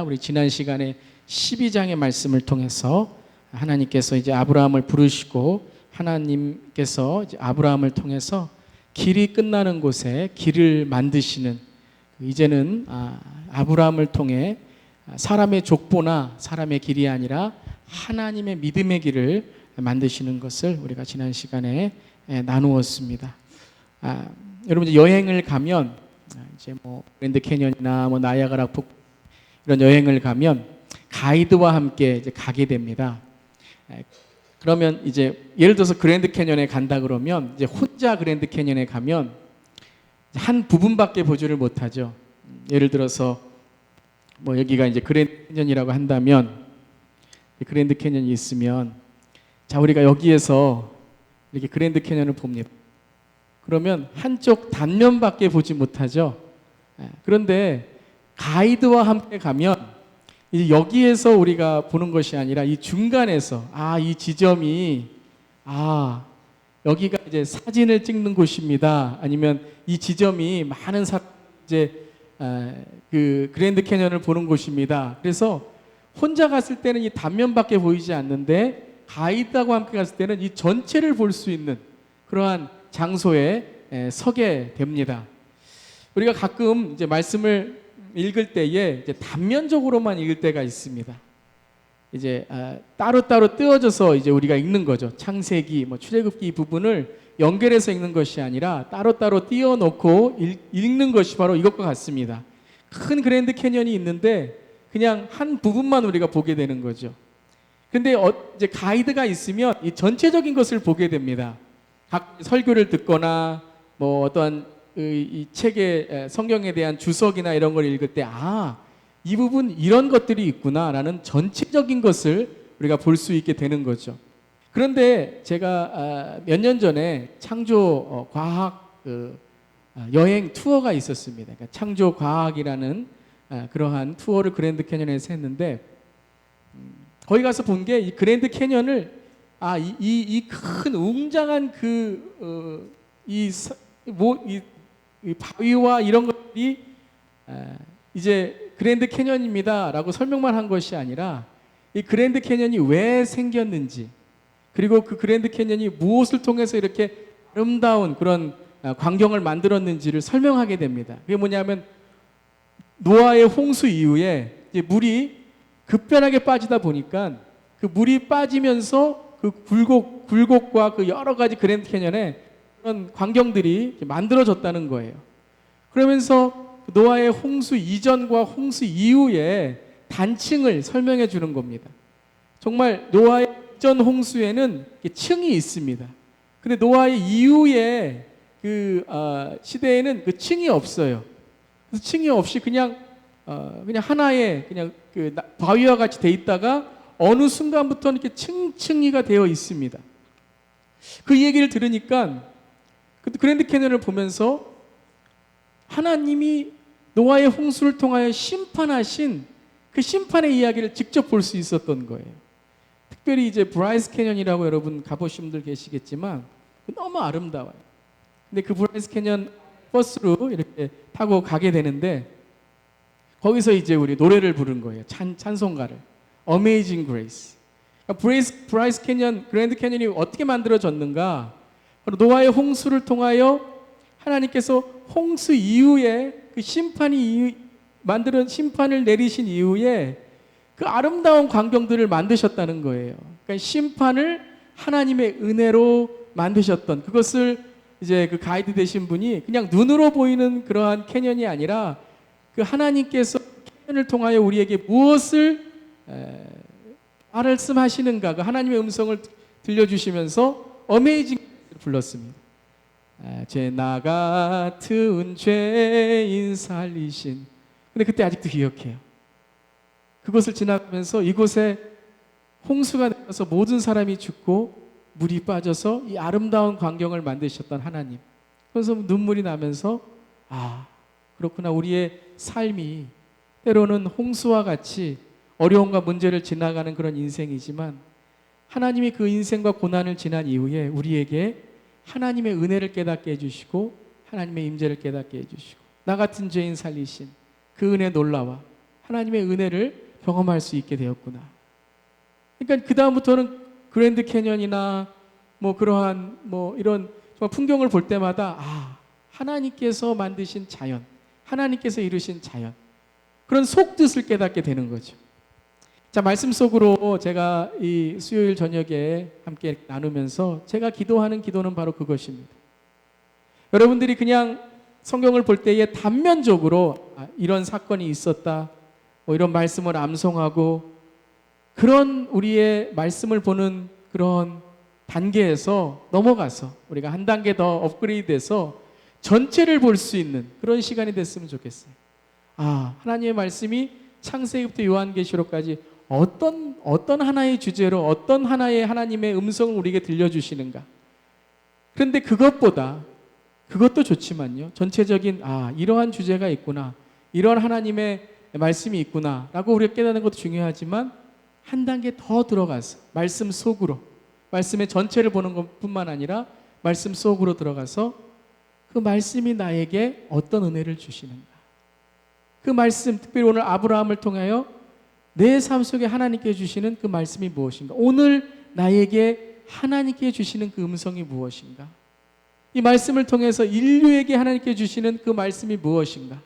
우리 지난 시간에 12장의 말씀을 통해서 하나님께서 이제 아브라함을 부르시고 하나님께서 이제 아브라함을 통해서 길이 끝나는 곳에 길을 만드시는, 이제는 아브라함을 통해 사람의 족보나 사람의 길이 아니라 하나님의 믿음의 길을 만드시는 것을 우리가 지난 시간에 나누었습니다. 여러분 이제 여행을 가면 이제 뭐 그랜드 캐년이나 뭐 나이아가라 폭 이런 여행을 가면 가이드와 함께 이제 가게 됩니다. 그러면 이제 예를 들어서 그랜드 캐년에 간다 그러면 이제 혼자 그랜드 캐년에 가면 한 부분밖에 보지를 못하죠. 예를 들어서 뭐 여기가 이제 그랜드 캐년이라고 한다면 그랜드 캐년이 있으면 자 우리가 여기에서 이렇게 그랜드 캐년을 봅니다. 그러면 한쪽 단면밖에 보지 못하죠. 그런데 가이드와 함께 가면 이제 여기에서 우리가 보는 것이 아니라 이 중간에서 이 지점이 여기가 이제 사진을 찍는 곳입니다. 아니면 이 지점이 많은 사람 이제 그 그랜드 캐년을 보는 곳입니다. 그래서 혼자 갔을 때는 이 단면밖에 보이지 않는데 가이드하고 함께 갔을 때는 이 전체를 볼 수 있는 그러한 장소에 서게 됩니다. 우리가 가끔 이제 말씀을 읽을 때에 이제 단면적으로만 읽을 때가 있습니다. 이제 따로따로 떼어져서 이제 우리가 읽는 거죠. 창세기, 뭐 출애굽기 부분을 연결해서 읽는 것이 아니라 따로따로 띄워놓고 읽는 것이 바로 이것과 같습니다. 큰 그랜드 캐년이 있는데 그냥 한 부분만 우리가 보게 되는 거죠. 근데 이제 가이드가 있으면 이 전체적인 것을 보게 됩니다. 각 설교를 듣거나 뭐 어떠한 이 책의 성경에 대한 주석이나 이런 걸 읽을 때 이 부분 이런 것들이 있구나라는 전체적인 것을 우리가 볼 수 있게 되는 거죠. 그런데 제가 몇 년 전에 창조 과학 여행 투어가 있었습니다. 그러니까 창조 과학이라는 그러한 투어를 그랜드 캐년에서 했는데 거기 가서 본 게 이 그랜드 캐년을 이 큰 웅장한 이 바위와 이런 것들이 이제 그랜드 캐년입니다라고 설명만 한 것이 아니라 이 그랜드 캐년이 왜 생겼는지, 그리고 그 그랜드 캐년이 무엇을 통해서 이렇게 아름다운 그런 광경을 만들었는지를 설명하게 됩니다. 그게 뭐냐면 노아의 홍수 이후에 이제 물이 급변하게 빠지다 보니까 그 물이 빠지면서 그 굴곡과 그 여러 가지 그랜드 캐년에 그런 광경들이 만들어졌다는 거예요. 그러면서 노아의 홍수 이전과 홍수 이후에 단층을 설명해 주는 겁니다. 정말 노아의 이전 홍수에는 층이 있습니다. 근데 노아의 이후에 그 시대에는 그 층이 없어요. 그래서 층이 없이 그냥 하나의 그냥 그 바위와 같이 돼 있다가 어느 순간부터는 이렇게 층층이가 되어 있습니다. 그 얘기를 들으니까 그랜드 캐년을 보면서 하나님이 노아의 홍수를 통하여 심판하신 그 심판의 이야기를 직접 볼 수 있었던 거예요. 특별히 이제 브라이스 캐년이라고 여러분 가보신 분들 계시겠지만 너무 아름다워요. 근데 그 브라이스 캐년 버스로 이렇게 타고 가게 되는데 거기서 이제 우리 노래를 부른 거예요. 찬송가를. Amazing Grace. 그러니까 브라이스 캐년, 그랜드 캐년이 어떻게 만들어졌는가? 바로 노아의 홍수를 통하여 하나님께서 홍수 이후에 그 심판을 내리신 이후에 그 아름다운 광경들을 만드셨다는 거예요. 그러니까 심판을 하나님의 은혜로 만드셨던 그것을 이제 그 가이드 되신 분이 그냥 눈으로 보이는 그러한 캐년이 아니라 그 하나님께서 캐년을 통하여 우리에게 무엇을 말씀하시는가 그 하나님의 음성을 들려주시면서 어메이징 불렀습니다. 제 나 같은 죄인 살리신. 근데 그때 아직도 기억해요. 그것을 지나가면서 이곳에 홍수가 내려서 모든 사람이 죽고 물이 빠져서 이 아름다운 광경을 만드셨던 하나님. 그래서 눈물이 나면서 그렇구나. 우리의 삶이 때로는 홍수와 같이 어려움과 문제를 지나가는 그런 인생이지만 하나님이 그 인생과 고난을 지난 이후에 우리에게 하나님의 은혜를 깨닫게 해주시고 하나님의 임재를 깨닫게 해주시고 나 같은 죄인 살리신 그 은혜 놀라와 하나님의 은혜를 경험할 수 있게 되었구나. 그러니까 그 다음부터는 그랜드 캐년이나 뭐 그러한 뭐 이런 정말 풍경을 볼 때마다 하나님께서 만드신 자연, 하나님께서 이루신 자연, 그런 속뜻을 깨닫게 되는 거죠. 자, 말씀 속으로 제가 이 수요일 저녁에 함께 나누면서 제가 기도하는 기도는 바로 그것입니다. 여러분들이 그냥 성경을 볼 때에 단면적으로 이런 사건이 있었다, 뭐 이런 말씀을 암송하고 그런 우리의 말씀을 보는 그런 단계에서 넘어가서 우리가 한 단계 더 업그레이드해서 전체를 볼 수 있는 그런 시간이 됐으면 좋겠어요. 하나님의 말씀이 창세기부터 요한계시록까지 어떤 하나의 주제로 어떤 하나의 하나님의 음성을 우리에게 들려주시는가. 그런데 그것도 좋지만요, 전체적인 이러한 주제가 있구나, 이런 하나님의 말씀이 있구나 라고 우리가 깨닫는 것도 중요하지만 한 단계 더 들어가서 말씀 속으로, 말씀의 전체를 보는 것뿐만 아니라 말씀 속으로 들어가서 그 말씀이 나에게 어떤 은혜를 주시는가, 그 말씀, 특별히 오늘 아브라함을 통하여 내 삶 속에 하나님께 주시는 그 말씀이 무엇인가, 오늘 나에게 하나님께 주시는 그 음성이 무엇인가, 이 말씀을 통해서 인류에게 하나님께 주시는 그 말씀이 무엇인가,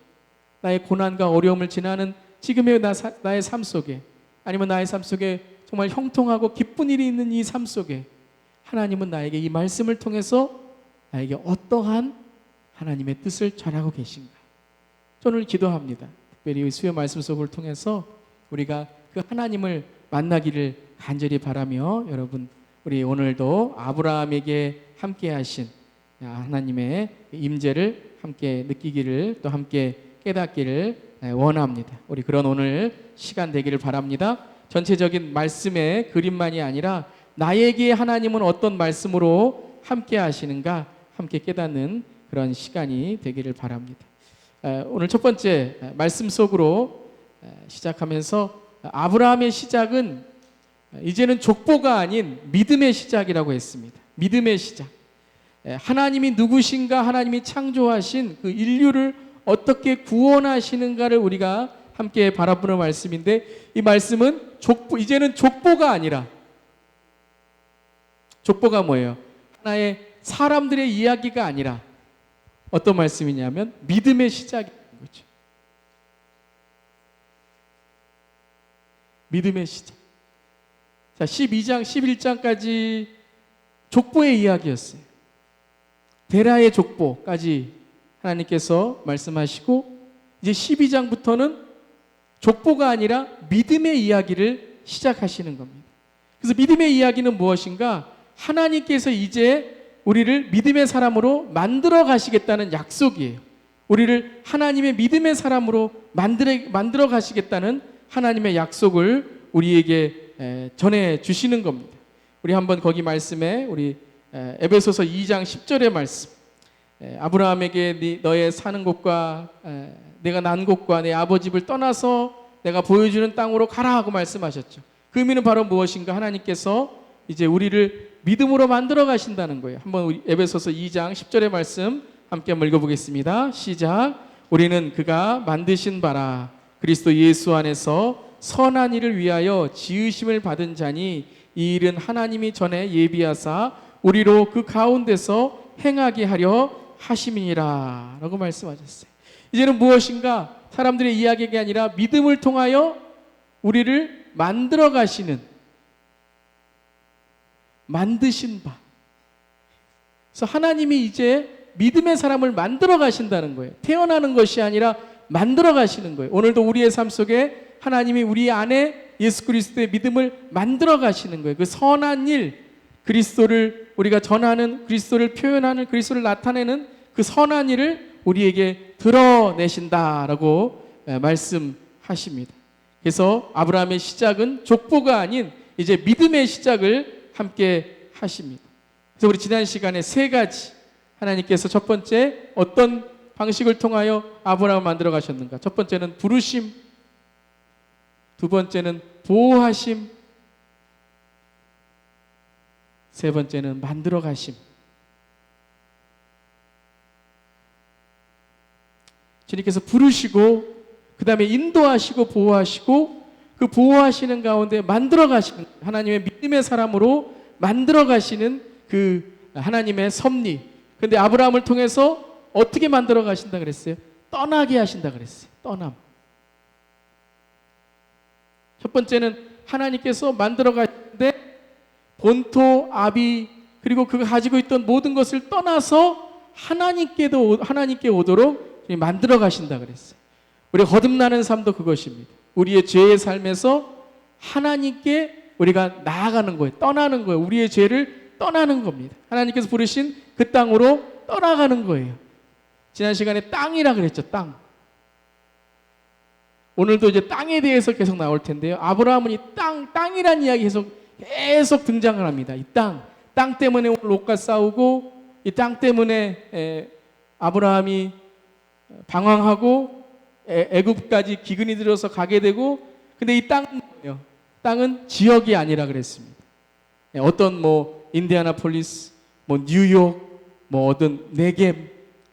나의 고난과 어려움을 지나는 지금의 나의 삶 속에, 아니면 나의 삶 속에 정말 형통하고 기쁜 일이 있는 이 삶 속에 하나님은 나에게 이 말씀을 통해서 나에게 어떠한 하나님의 뜻을 전하고 계신가. 저는 기도합니다. 특별히 수요 말씀 속을 통해서 우리가 그 하나님을 만나기를 간절히 바라며, 여러분 우리 오늘도 아브라함에게 함께 하신 하나님의 임재를 함께 느끼기를, 또 함께 깨닫기를 원합니다. 우리 그런 오늘 시간 되기를 바랍니다. 전체적인 말씀의 그림만이 아니라 나에게 하나님은 어떤 말씀으로 함께 하시는가 함께 깨닫는 그런 시간이 되기를 바랍니다. 오늘 첫 번째 말씀 속으로 시작하면서 아브라함의 시작은 이제는 족보가 아닌 믿음의 시작이라고 했습니다. 믿음의 시작. 하나님이 누구신가, 하나님이 창조하신 그 인류를 어떻게 구원하시는가를 우리가 함께 바라보는 말씀인데, 이 말씀은 이제는 족보가 아니라, 족보가 뭐예요? 하나의 사람들의 이야기가 아니라 어떤 말씀이냐면 믿음의 시작인 거죠. 믿음의 시작. 자, 12장, 11장까지 족보의 이야기였어요. 데라의 족보까지 하나님께서 말씀하시고, 이제 12장부터는 족보가 아니라 믿음의 이야기를 시작하시는 겁니다. 그래서 믿음의 이야기는 무엇인가? 하나님께서 이제 우리를 믿음의 사람으로 만들어 가시겠다는 약속이에요. 우리를 하나님의 믿음의 사람으로 만들어 가시겠다는 하나님의 약속을 우리에게 전해 주시는 겁니다. 우리 한번 거기 말씀에 우리 에베소서 2장 10절의 말씀, 아브라함에게 너의 사는 곳과 내가 난 곳과 내 아버지 집을 떠나서 내가 보여주는 땅으로 가라 하고 말씀하셨죠. 그 의미는 바로 무엇인가? 하나님께서 이제 우리를 믿음으로 만들어 가신다는 거예요. 한번 우리 에베소서 2장 10절의 말씀 함께 한번 읽어보겠습니다. 시작. 우리는 그가 만드신 바라 그리스도 예수 안에서 선한 일을 위하여 지으심을 받은 자니, 이 일은 하나님이 전에 예비하사 우리로 그 가운데서 행하게 하려 하심이니라 라고 말씀하셨어요. 이제는 무엇인가? 사람들의 이야기가 아니라 믿음을 통하여 우리를 만들어 가시는, 만드신 바. 그래서 하나님이 이제 믿음의 사람을 만들어 가신다는 거예요. 태어나는 것이 아니라 만들어 가시는 거예요. 오늘도 우리의 삶 속에 하나님이 우리 안에 예수 그리스도의 믿음을 만들어 가시는 거예요. 그 선한 일, 그리스도를 우리가 전하는, 그리스도를 표현하는, 그리스도를 나타내는 그 선한 일을 우리에게 드러내신다라고 말씀하십니다. 그래서 아브라함의 시작은 족보가 아닌 이제 믿음의 시작을 함께 하십니다. 그래서 우리 지난 시간에 세 가지 하나님께서 첫 번째 어떤 방식을 통하여 아브라함을 만들어 가셨는가? 첫 번째는 부르심, 두 번째는 보호하심, 세 번째는 만들어 가심. 주님께서 부르시고 그 다음에 인도하시고 보호하시고 그 보호하시는 가운데 만들어 가시는 하나님의 믿음의 사람으로 만들어 가시는 그 하나님의 섭리. 근데 아브라함을 통해서 어떻게 만들어 가신다 그랬어요? 떠나게 하신다 그랬어요. 떠남. 첫 번째는 하나님께서 만들어 가시는데 본토, 아비 그리고 그가 가지고 있던 모든 것을 떠나서 하나님께 오도록 만들어 가신다 그랬어요. 우리 거듭나는 삶도 그것입니다. 우리의 죄의 삶에서 하나님께 우리가 나아가는 거예요. 떠나는 거예요. 우리의 죄를 떠나는 겁니다. 하나님께서 부르신 그 땅으로 떠나가는 거예요. 지난 시간에 땅이라 그랬죠. 땅. 오늘도 이제 땅에 대해서 계속 나올 텐데요. 아브라함은 이 땅이란 이야기 계속 등장을 합니다. 이 땅 때문에 오늘 롯과 싸우고 이 땅 때문에 아브라함이 방황하고 애굽까지 기근이 들어서 가게 되고, 근데 이 땅은 뭐예요? 땅은 지역이 아니라 그랬습니다. 어떤 인디애나폴리스, 뉴욕, 어떤 네겝,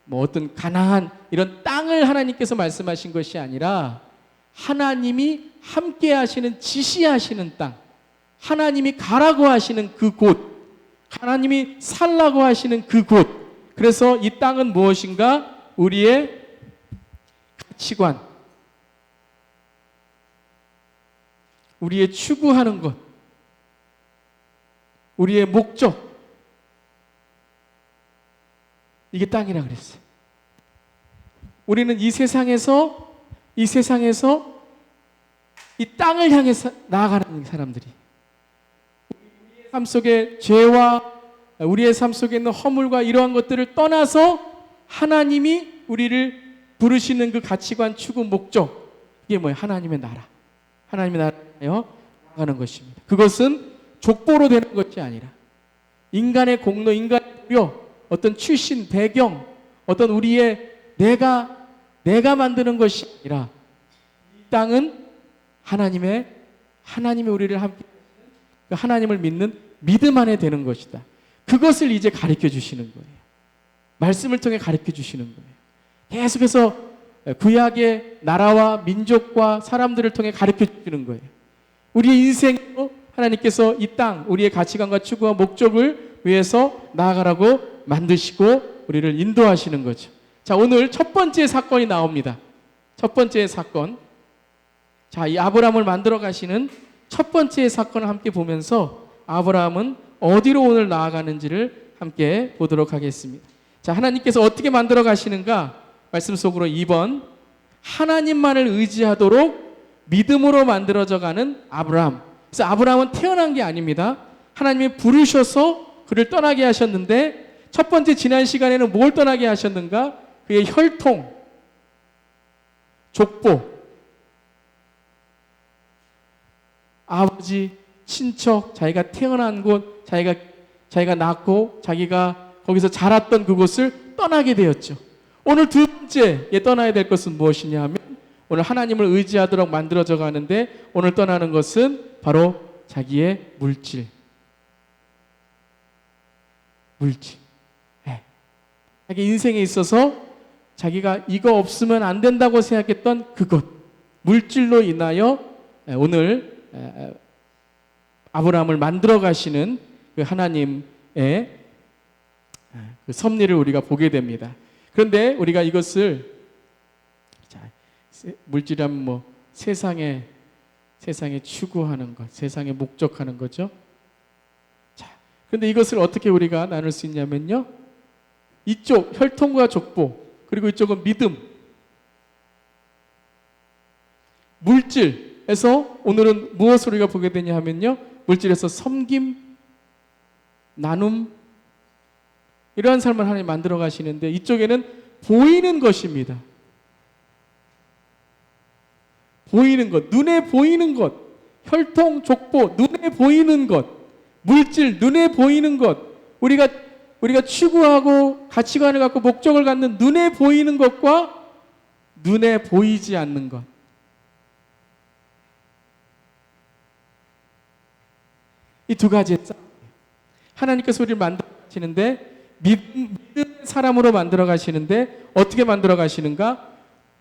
어떤 가나안 이런 땅을 하나님께서 말씀하신 것이 아니라 하나님이 함께 하시는 지시하시는 땅, 하나님이 가라고 하시는 그곳, 하나님이 살라고 하시는 그곳. 그래서 이 땅은 무엇인가? 우리의 가치관, 우리의 추구하는 것, 우리의 목적, 이게 땅이라 그랬어요. 우리는 이 세상에서 이 땅을 향해 나아가는 사람들이, 우리의 삶 속에 죄와 우리의 삶 속에 있는 허물과 이러한 것들을 떠나서 하나님이 우리를 부르시는 그 가치관, 추구, 목적, 이게 뭐예요? 하나님의 나라. 하나님의 나라에 나가는 것입니다. 그것은 족보로 되는 것이 아니라 인간의 공로, 인간의 무료, 어떤 출신, 배경, 어떤 우리의 내가 만드는 것이 아니라 이 땅은 하나님이 우리를 함께 하나님을 믿는 믿음 안에 되는 것이다. 그것을 이제 가르쳐 주시는 거예요. 말씀을 통해 가르쳐 주시는 거예요. 계속해서 구약의 나라와 민족과 사람들을 통해 가르쳐 주시는 거예요. 우리의 인생으로 하나님께서 이 땅, 우리의 가치관과 추구와 목적을 위해서 나아가라고 만드시고 우리를 인도하시는 거죠. 자, 오늘 첫 번째 사건이 나옵니다. 첫 번째 사건. 자, 이 아브라함을 만들어 가시는 첫 번째 사건을 함께 보면서 아브라함은 어디로 오늘 나아가는지를 함께 보도록 하겠습니다. 자, 하나님께서 어떻게 만들어 가시는가? 말씀 속으로 2번. 하나님만을 의지하도록 믿음으로 만들어져 가는 아브라함. 그래서 아브라함은 태어난 게 아닙니다. 하나님이 부르셔서 그를 떠나게 하셨는데, 첫 번째 지난 시간에는 뭘 떠나게 하셨는가? 그의 혈통, 족보, 아버지, 친척, 자기가 태어난 곳, 자기가 낳고 자기가 거기서 자랐던 그곳을 떠나게 되었죠. 오늘 두 번째에 떠나야 될 것은 무엇이냐 하면, 오늘 하나님을 의지하도록 만들어져 가는데 오늘 떠나는 것은 바로 자기의 물질. 자기 인생에 있어서 자기가 이거 없으면 안 된다고 생각했던 그것, 물질로 인하여 오늘 아브라함을 만들어 가시는 그 하나님의 그 섭리를 우리가 보게 됩니다. 그런데 우리가 이것을, 물질이라면 세상에 추구하는 것, 세상에 목적하는 거죠. 자, 그런데 이것을 어떻게 우리가 나눌 수 있냐면요, 이쪽 혈통과 족보, 그리고 이쪽은 믿음, 물질에서 오늘은 무엇을 우리가 보게 되냐 하면요, 물질에서 섬김, 나눔, 이러한 삶을 하나님 만들어 가시는데, 이쪽에는 보이는 것입니다. 보이는 것, 눈에 보이는 것, 혈통, 족보, 눈에 보이는 것, 물질, 눈에 보이는 것, 우리가 추구하고 가치관을 갖고 목적을 갖는 눈에 보이는 것과 눈에 보이지 않는 것. 이 두 가지의 싸움. 하나님께서 우리를 만들어 가시는데, 믿음의 사람으로 만들어 가시는데 어떻게 만들어 가시는가?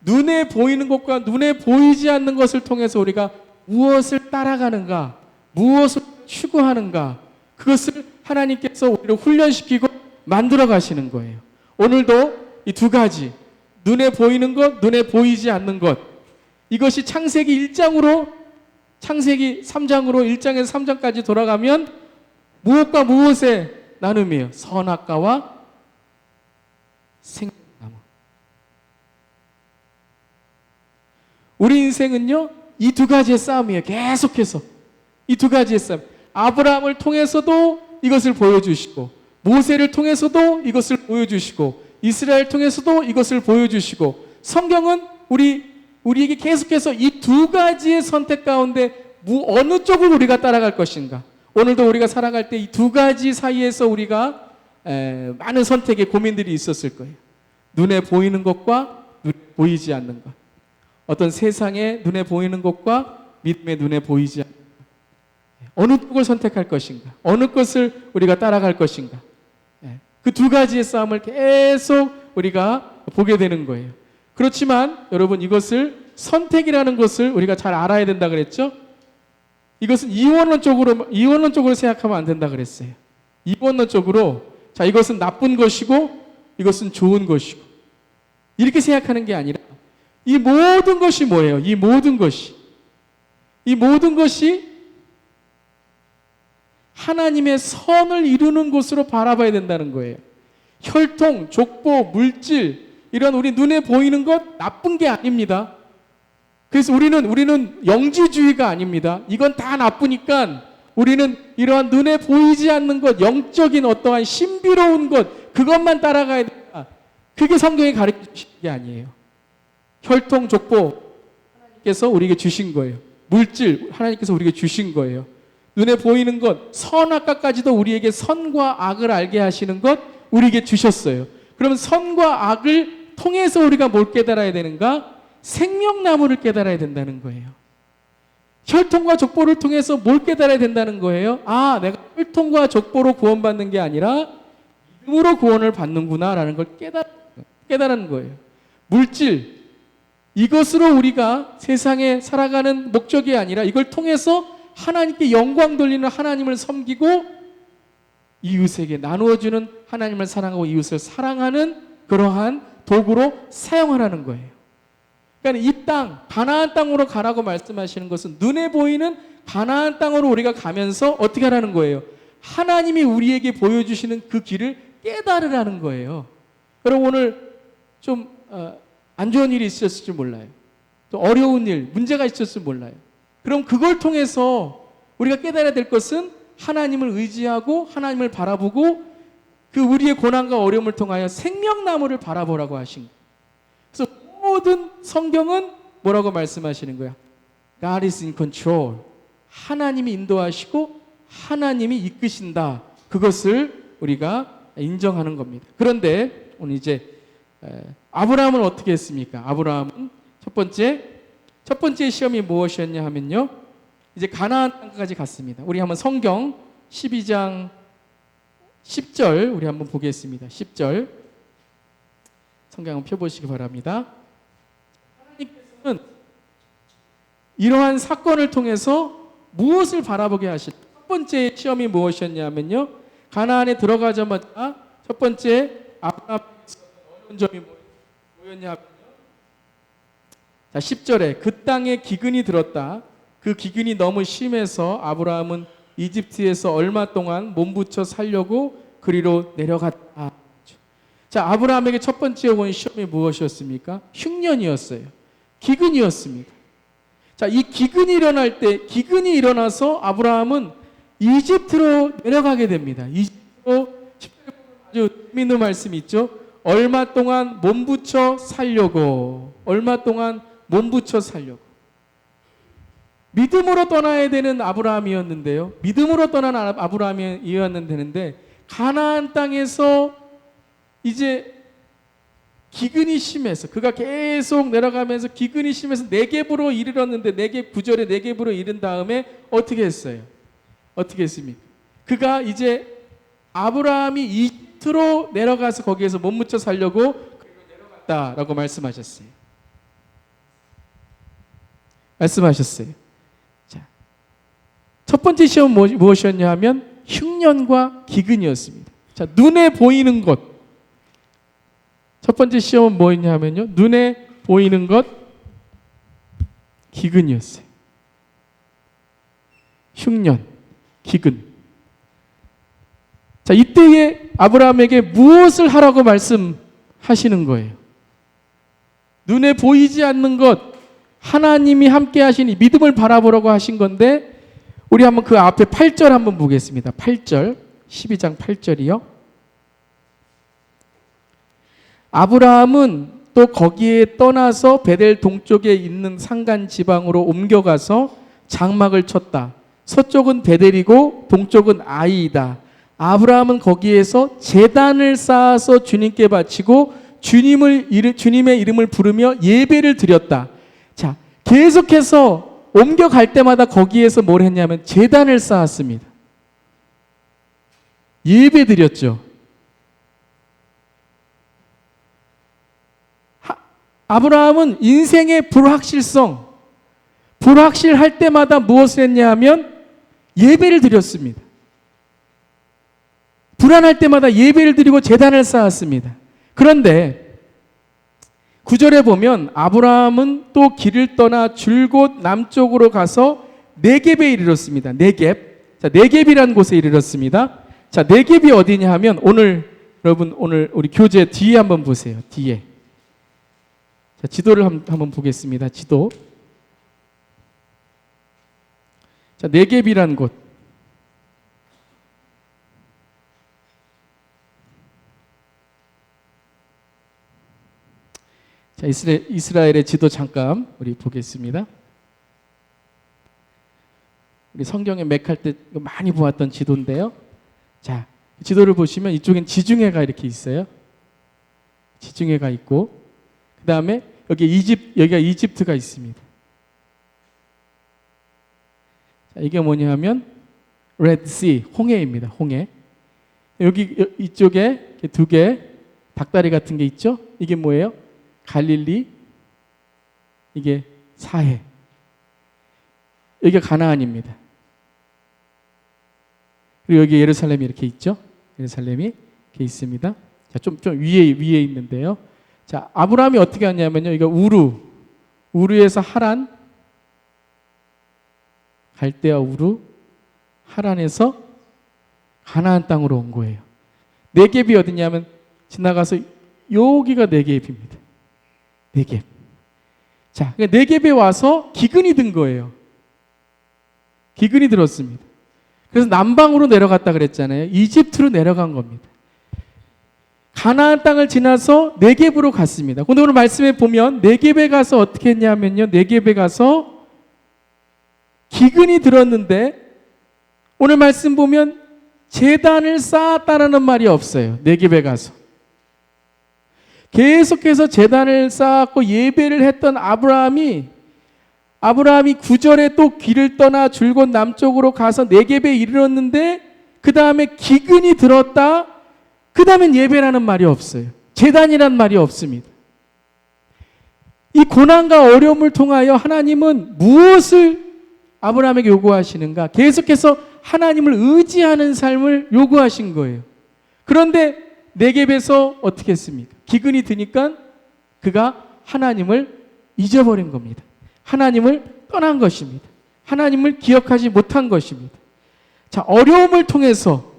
눈에 보이는 것과 눈에 보이지 않는 것을 통해서 우리가 무엇을 따라가는가, 무엇을 추구하는가, 그것을 하나님께서 우리를 훈련시키고 만들어 가시는 거예요. 오늘도 이 두 가지, 눈에 보이는 것, 눈에 보이지 않는 것, 이것이 창세기 1장으로, 창세기 3장으로 1장에서 3장까지 돌아가면 무엇과 무엇의 나눔이에요? 선악과와 생명나무. 우리 인생은요, 이 두 가지의 싸움이에요. 계속해서 이 두 가지의 싸움. 아브라함을 통해서도 이것을 보여주시고, 모세를 통해서도 이것을 보여주시고, 이스라엘 통해서도 이것을 보여주시고, 성경은 우리에게 계속해서 이 두 가지의 선택 가운데 어느 쪽을 우리가 따라갈 것인가. 오늘도 우리가 살아갈 때 이 두 가지 사이에서 우리가 많은 선택의 고민들이 있었을 거예요. 눈에 보이는 것과 눈에 보이지 않는 것. 어떤 세상에 눈에 보이는 것과 믿음의 눈에 보이지 않는 것. 어느 쪽을 선택할 것인가? 어느 것을 우리가 따라갈 것인가? 그 두 가지의 싸움을 계속 우리가 보게 되는 거예요. 그렇지만 여러분, 이것을 선택이라는 것을 우리가 잘 알아야 된다 그랬죠? 이것은 이원론적으로 생각하면 안 된다 그랬어요. 이원론적으로, 자, 이것은 나쁜 것이고 이것은 좋은 것이고, 이렇게 생각하는 게 아니라 이 모든 것이 뭐예요? 이 모든 것이 하나님의 선을 이루는 곳으로 바라봐야 된다는 거예요. 혈통, 족보, 물질, 이런 우리 눈에 보이는 것 나쁜 게 아닙니다. 그래서 우리는 영지주의가 아닙니다. 이건 다 나쁘니까 우리는 이러한 눈에 보이지 않는 것, 영적인 어떠한 신비로운 것, 그것만 따라가야 된다. 그게 성경이 가르쳐 주신 게 아니에요. 혈통, 족보 하나님께서 우리에게 주신 거예요. 물질 하나님께서 우리에게 주신 거예요. 눈에 보이는 것, 선악과까지도 우리에게 선과 악을 알게 하시는 것 우리에게 주셨어요. 그러면 선과 악을 통해서 우리가 뭘 깨달아야 되는가? 생명나무를 깨달아야 된다는 거예요. 혈통과 족보를 통해서 뭘 깨달아야 된다는 거예요? 아, 내가 혈통과 족보로 구원받는 게 아니라 믿음으로 구원을 받는구나 라는 걸 깨달은 거예요. 물질, 이것으로 우리가 세상에 살아가는 목적이 아니라 이걸 통해서 하나님께 영광 돌리는 하나님을 섬기고 이웃에게 나누어주는, 하나님을 사랑하고 이웃을 사랑하는 그러한 도구로 사용하라는 거예요. 그러니까 이 땅, 가나안 땅으로 가라고 말씀하시는 것은 눈에 보이는 가나안 땅으로 우리가 가면서 어떻게 하라는 거예요? 하나님이 우리에게 보여주시는 그 길을 깨달으라는 거예요. 여러분, 오늘 좀 안 좋은 일이 있었을지 몰라요. 또 어려운 일, 문제가 있었을지 몰라요. 그럼 그걸 통해서 우리가 깨달아야 될 것은 하나님을 의지하고 하나님을 바라보고 그 우리의 고난과 어려움을 통하여 생명나무를 바라보라고 하신 거예요. 그래서 모든 성경은 뭐라고 말씀하시는 거야? God is in control. 하나님이 인도하시고 하나님이 이끄신다. 그것을 우리가 인정하는 겁니다. 그런데 오늘 이제 아브라함은 어떻게 했습니까? 아브라함은 첫 번째 시험이 무엇이었냐 하면요, 이제 가나안 땅까지 갔습니다. 우리 한번 성경 12장 10절 우리 한번 보겠습니다. 10절 성경 한번 펴보시기 바랍니다. 하나님께서는 이러한 사건을 통해서 무엇을 바라보게 하실까? 첫 번째 시험이 무엇이었냐면요, 가나안에 들어가자마자 첫 번째 아브라함에서 어려운 점이 뭐였냐면요, 자 10절에 그 땅에 기근이 들었다. 그 기근이 너무 심해서 아브라함은 이집트에서 얼마 동안 몸부쳐 살려고 그리로 내려갔다. 자, 아브라함에게 첫 번째 온 시험이 무엇이었습니까? 흉년이었어요. 기근이었습니다. 자, 이 기근이 일어나서 아브라함은 이집트로 내려가게 됩니다. 이집트로 아주 재미있는 말씀이 있죠. 얼마 동안 몸부쳐 살려고. 믿음으로 떠나야 되는 아브라함이었는데요. 믿음으로 떠난 아브라함이었는데 가나안 땅에서 이제 기근이 심해서 그가 계속 내려가면서 기근이 심해서 네겝으로 이르렀는데 네겝 9절에 네겝으로 이른 다음에 어떻게 했어요? 어떻게 했습니까? 그가 이제 아브라함이 이집트로 내려가서 거기에서 몸 묻혀 살려고 내려갔다라고 말씀하셨어요. 말씀하셨어요. 자, 첫 번째 시험 무엇이었냐 하면 흉년과 기근이었습니다. 자, 눈에 보이는 것. 첫 번째 시험은 뭐였냐 하면요, 눈에 보이는 것, 기근이었어요. 흉년, 기근. 자, 이때에 아브라함에게 무엇을 하라고 말씀하시는 거예요? 눈에 보이지 않는 것, 하나님이 함께 하시니 믿음을 바라보라고 하신 건데, 우리 한번 그 앞에 8절 한번 보겠습니다. 8절, 12장 8절이요. 아브라함은 또 거기에 떠나서 베델 동쪽에 있는 산간 지방으로 옮겨가서 장막을 쳤다. 서쪽은 베델이고 동쪽은 아이이다. 아브라함은 거기에서 제단을 쌓아서 주님께 바치고 주님의 이름을 부르며 예배를 드렸다. 자, 계속해서 옮겨갈 때마다 거기에서 뭘 했냐면 제단을 쌓았습니다. 예배 드렸죠. 아브라함은 인생의 불확실할 때마다 무엇을 했냐 하면 예배를 드렸습니다. 불안할 때마다 예배를 드리고 제단을 쌓았습니다. 그런데 9절에 보면 아브라함은 또 길을 떠나 줄곧 남쪽으로 가서 네겝에 이르렀습니다. 네겝. 자, 네겝이라는 곳에 이르렀습니다. 자, 네겝이 어디냐 하면 여러분 오늘 우리 교재 뒤에 한번 보세요. 뒤에. 자, 지도를 한번 보겠습니다. 지도. 자, 네겝이라는 곳. 자, 이스라엘의 지도 잠깐 우리 보겠습니다. 우리 성경에 맥할 때 많이 보았던 지도인데요. 자, 지도를 보시면 이쪽엔 지중해가 이렇게 있어요. 지중해가 있고, 그 다음에 여기가 이집트가 있습니다. 자, 이게 뭐냐 하면 레드시, 홍해입니다. 홍해. 이쪽에 두 개 닭다리 같은 게 있죠? 이게 뭐예요? 갈릴리, 이게 사해. 여기가 가나안입니다. 그리고 여기 예루살렘이 이렇게 있죠? 예루살렘이 이렇게 있습니다. 자, 좀 위에 있는데요. 자, 아브라함이 어떻게 하냐면요, 이거 우르에서 하란, 갈대아 우르, 하란에서 가나안 땅으로 온 거예요. 네겝이 어디냐면 지나가서 여기가 네겝입니다. 네겝. 자, 네겝에 와서 기근이 든 거예요. 기근이 들었습니다. 그래서 남방으로 내려갔다 그랬잖아요. 이집트로 내려간 겁니다. 가나안 땅을 지나서 네겝으로 갔습니다. 근데 오늘 말씀에 보면 네겝에 가서 어떻게 했냐면요, 네겝에 가서 기근이 들었는데 오늘 말씀 보면 제단을 쌓았다라는 말이 없어요. 네겝에 가서 계속해서 제단을 쌓았고 예배를 했던 아브라함이 9절에 또 길을 떠나 줄곧 남쪽으로 가서 네겝에 이르렀는데 그 다음에 기근이 들었다. 그 다음엔 예배라는 말이 없어요. 제단이란 말이 없습니다. 이 고난과 어려움을 통하여 하나님은 무엇을 아브라함에게 요구하시는가? 계속해서 하나님을 의지하는 삶을 요구하신 거예요. 그런데 네겝에서 어떻게 했습니까? 기근이 드니까 그가 하나님을 잊어버린 겁니다. 하나님을 떠난 것입니다. 하나님을 기억하지 못한 것입니다. 자, 어려움을 통해서,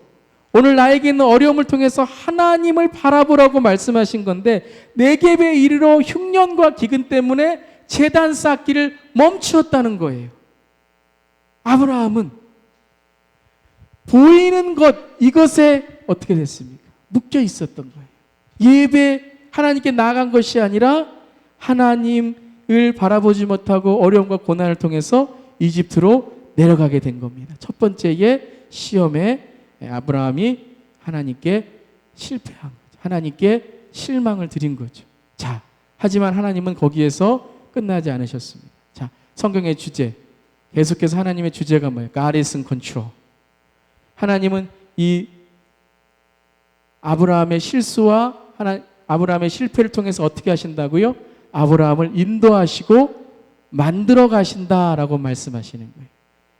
오늘 나에게 있는 어려움을 통해서 하나님을 바라보라고 말씀하신 건데 네겝에 이르러 흉년과 기근 때문에 제단 쌓기를 멈추었다는 거예요. 아브라함은 보이는 것, 이것에 어떻게 됐습니까? 묶여 있었던 거예요. 예배, 하나님께 나아간 것이 아니라 하나님을 바라보지 못하고 어려움과 고난을 통해서 이집트로 내려가게 된 겁니다. 첫 번째의 시험에 아브라함이 하나님께 실패한 거죠. 하나님께 실망을 드린 거죠. 자, 하지만 하나님은 거기에서 끝나지 않으셨습니다. 자, 성경의 주제, 계속해서 하나님의 주제가 뭐예요? God is in control. 하나님은 이 아브라함의 실수와 아브라함의 실패를 통해서 어떻게 하신다고요? 아브라함을 인도하시고 만들어 가신다라고 말씀하시는 거예요.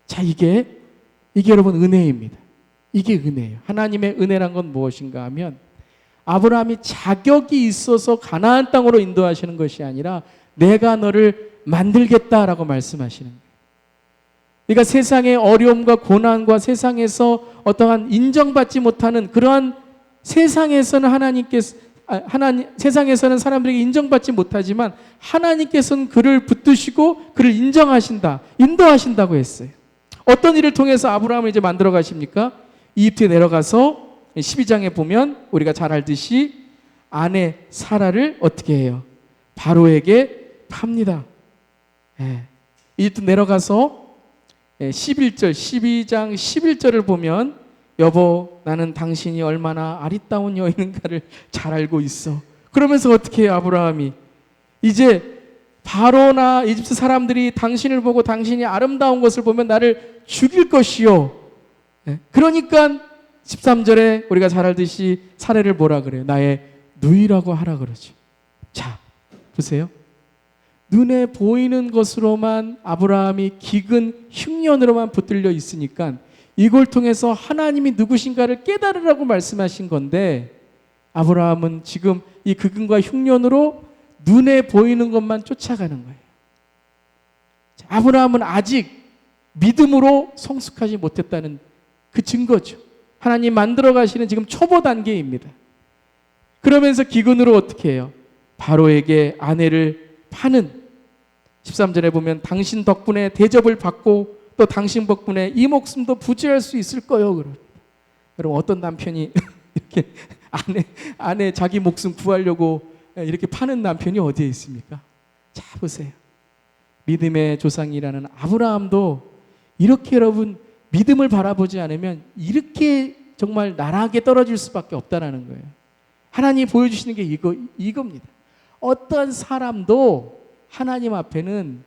자, 이게 여러분 은혜입니다. 이게 은혜예요. 하나님의 은혜란 건 무엇인가 하면 아브라함이 자격이 있어서 가나안 땅으로 인도하시는 것이 아니라 내가 너를 만들겠다라고 말씀하시는 거예요. 그러니까 세상의 어려움과 고난과 세상에서 어떠한 인정받지 못하는 그러한 세상에서는 세상에서는 사람들에게 인정받지 못하지만 하나님께서는 그를 붙드시고 그를 인정하신다, 인도하신다고 했어요. 어떤 일을 통해서 아브라함을 이제 만들어 가십니까? 이집트에 내려가서 12장에 보면 우리가 잘 알듯이 아내 사라를 어떻게 해요? 바로에게 팝니다. 이집트 내려가서 11절, 12장 11절을 보면 여보, 나는 당신이 얼마나 아리따운 여인인가를 잘 알고 있어. 그러면서 어떻게 해요, 아브라함이? 이제 바로나 이집트 사람들이 당신을 보고 당신이 아름다운 것을 보면 나를 죽일 것이요. 그러니까 13절에 우리가 잘 알듯이 사례를 뭐라 그래요? 나의 누이라고 하라 그러죠. 자, 보세요. 눈에 보이는 것으로만 아브라함이 기근 흉년으로만 붙들려 있으니까 이걸 통해서 하나님이 누구신가를 깨달으라고 말씀하신 건데 아브라함은 지금 이 기근과 흉년으로 눈에 보이는 것만 쫓아가는 거예요. 자, 아브라함은 아직 믿음으로 성숙하지 못했다는 그 증거죠. 하나님 만들어 가시는 지금 초보 단계입니다. 그러면서 기근으로 어떻게 해요? 바로에게 아내를 파는 13절에 보면 당신 덕분에 대접을 받고 또 당신 덕분에 이 목숨도 부지할 수 있을 거요. 여러분 어떤 남편이 이렇게 아내 자기 목숨 구하려고 이렇게 파는 남편이 어디에 있습니까? 자, 보세요. 믿음의 조상이라는 아브라함도 이렇게 여러분 믿음을 바라보지 않으면 이렇게 정말 나락에 떨어질 수밖에 없다라는 거예요. 하나님이 보여주시는 게 이겁니다. 어떤 사람도 하나님 앞에는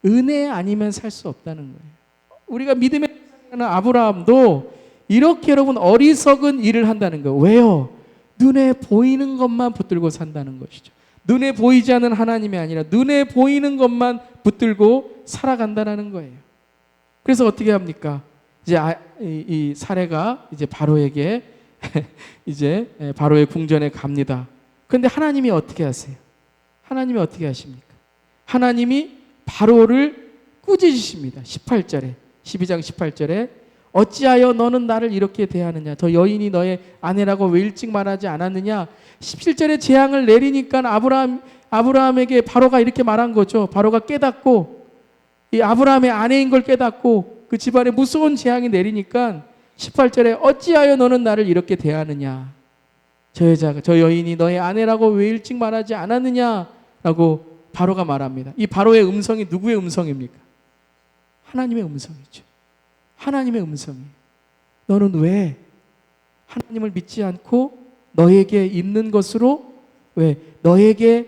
은혜 아니면 살 수 없다는 거예요. 우리가 믿음의 조상이라는 아브라함도 이렇게 여러분 어리석은 일을 한다는 거예요. 왜요? 눈에 보이는 것만 붙들고 산다는 것이죠. 눈에 보이지 않는 하나님이 아니라 눈에 보이는 것만 붙들고 살아간다는 거예요. 그래서 어떻게 합니까? 이제 이 사례가 이제 바로에게 이제 바로의 궁전에 갑니다. 그런데 하나님이 어떻게 하세요? 하나님이 어떻게 하십니까? 하나님이 바로를 꾸짖으십니다. 18절에 12장 18절에 어찌하여 너는 나를 이렇게 대하느냐? 저 여인이 너의 아내라고 왜 일찍 말하지 않았느냐? 17절에 재앙을 내리니까 아브라함에게 바로가 이렇게 말한 거죠. 바로가 깨닫고 이 아브라함의 아내인 걸 깨닫고 그 집안에 무서운 재앙이 내리니까 18절에 어찌하여 너는 나를 이렇게 대하느냐? 저 여인이 너의 아내라고 왜 일찍 말하지 않았느냐라고 바로가 말합니다. 이 바로의 음성이 누구의 음성입니까? 하나님의 음성이죠. 하나님의 음성이에요. 너는 왜 하나님을 믿지 않고 너에게 있는 것으로 왜 너에게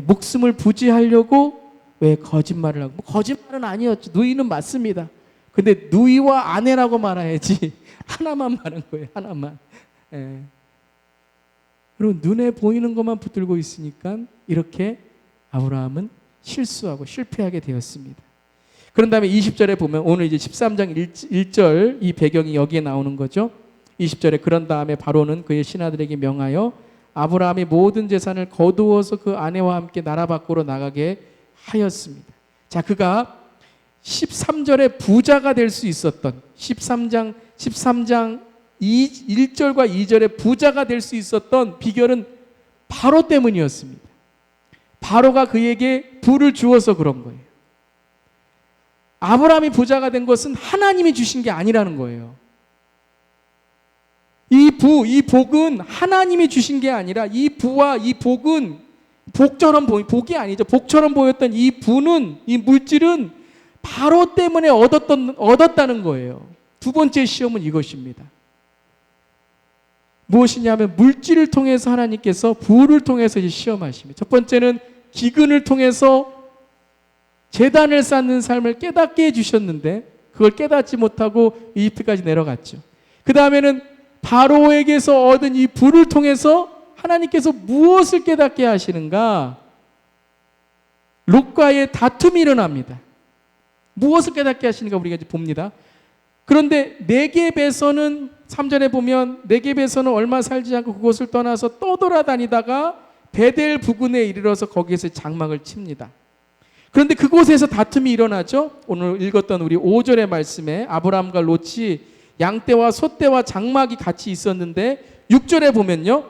목숨을 부지하려고 왜 거짓말을 하고 거짓말은 아니었죠. 누이는 맞습니다. 근데 누이와 아내라고 말해야지 하나만 말한 거예요. 하나만. 여러분 눈에 보이는 것만 붙들고 있으니까 이렇게 아브라함은 실수하고 실패하게 되었습니다. 그런 다음에 20절에 보면 오늘 이제 13장 1절 이 배경이 여기에 나오는 거죠. 20절에 그런 다음에 바로는 그의 신하들에게 명하여 아브라함이 모든 재산을 거두어서 그 아내와 함께 나라 밖으로 나가게 하였습니다. 자, 그가 13절에 부자가 될 수 있었던 13장 1절과 2절에 부자가 될 수 있었던 비결은 바로 때문이었습니다. 바로가 그에게 부를 주어서 그런 거예요. 아브라함이 부자가 된 것은 하나님이 주신 게 아니라는 거예요. 이 복은 하나님이 주신 게 아니라 이 부와 이 복은 복이 아니죠. 복처럼 보였던 이 부는, 이 물질은 바로 때문에 얻었다는 거예요. 두 번째 시험은 이것입니다. 무엇이냐면 물질을 통해서 하나님께서 부를 통해서 이제 시험하십니다. 첫 번째는 기근을 통해서 제단을 쌓는 삶을 깨닫게 해주셨는데 그걸 깨닫지 못하고 이집트까지 내려갔죠. 그 다음에는 바로에게서 얻은 이 부를 통해서 하나님께서 무엇을 깨닫게 하시는가? 롯과의 다툼이 일어납니다. 무엇을 깨닫게 하시는가 우리가 이제 봅니다. 그런데 네겝에서는 3절에 보면 네겝에서는 얼마 살지 않고 그곳을 떠나서 떠돌아다니다가 베델 부근에 이르러서 거기에서 장막을 칩니다. 그런데 그곳에서 다툼이 일어나죠. 오늘 읽었던 우리 5절의 말씀에 아브라함과 롯이 양떼와 소떼와 장막이 같이 있었는데 6절에 보면요.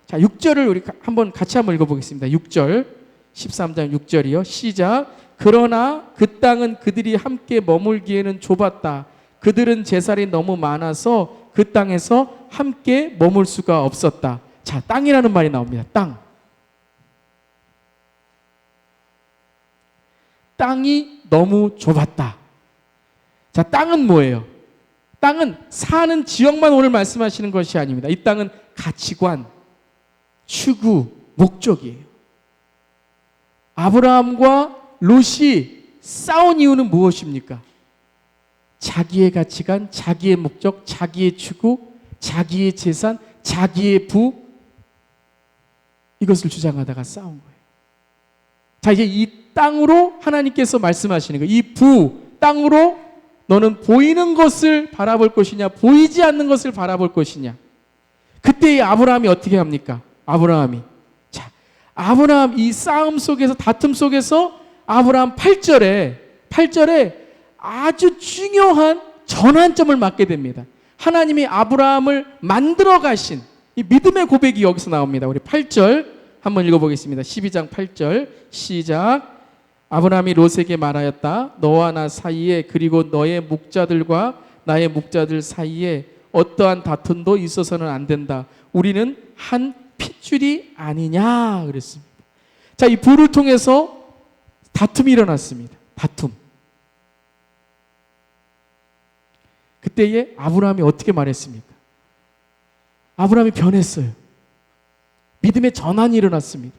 자, 6절을 우리 같이 한번 읽어보겠습니다. 6절 13장 6절이요. 시작. 그러나 그 땅은 그들이 함께 머물기에는 좁았다. 그들은 제살이 너무 많아서 그 땅에서 함께 머물 수가 없었다. 자, 땅이라는 말이 나옵니다. 땅. 땅이 너무 좁았다. 자, 땅은 뭐예요? 땅은 사는 지역만 오늘 말씀하시는 것이 아닙니다. 이 땅은 가치관, 추구, 목적이에요. 아브라함과 롯이 싸운 이유는 무엇입니까? 자기의 가치관, 자기의 목적, 자기의 추구, 자기의 재산, 자기의 부, 이것을 주장하다가 싸운 거예요. 자, 이제 이 땅으로 하나님께서 말씀하시는 거예요. 이 부, 땅으로 너는 보이는 것을 바라볼 것이냐, 보이지 않는 것을 바라볼 것이냐. 그때 이 아브라함이 어떻게 합니까? 아브라함이. 자, 아브라함 이 싸움 속에서, 다툼 속에서 아브라함 8절에 아주 중요한 전환점을 맞게 됩니다. 하나님이 아브라함을 만들어 가신 이 믿음의 고백이 여기서 나옵니다. 우리 8절 한번 읽어보겠습니다. 12장 8절 시작. 아브라함이 롯에게 말하였다. 너와 나 사이에 그리고 너의 묵자들과 나의 묵자들 사이에 어떠한 다툼도 있어서는 안 된다. 우리는 한 핏줄이 아니냐 그랬습니다. 자, 이 불을 통해서 다툼이 일어났습니다. 다툼. 그때에 아브라함이 어떻게 말했습니까? 아브라함이 변했어요. 믿음의 전환이 일어났습니다.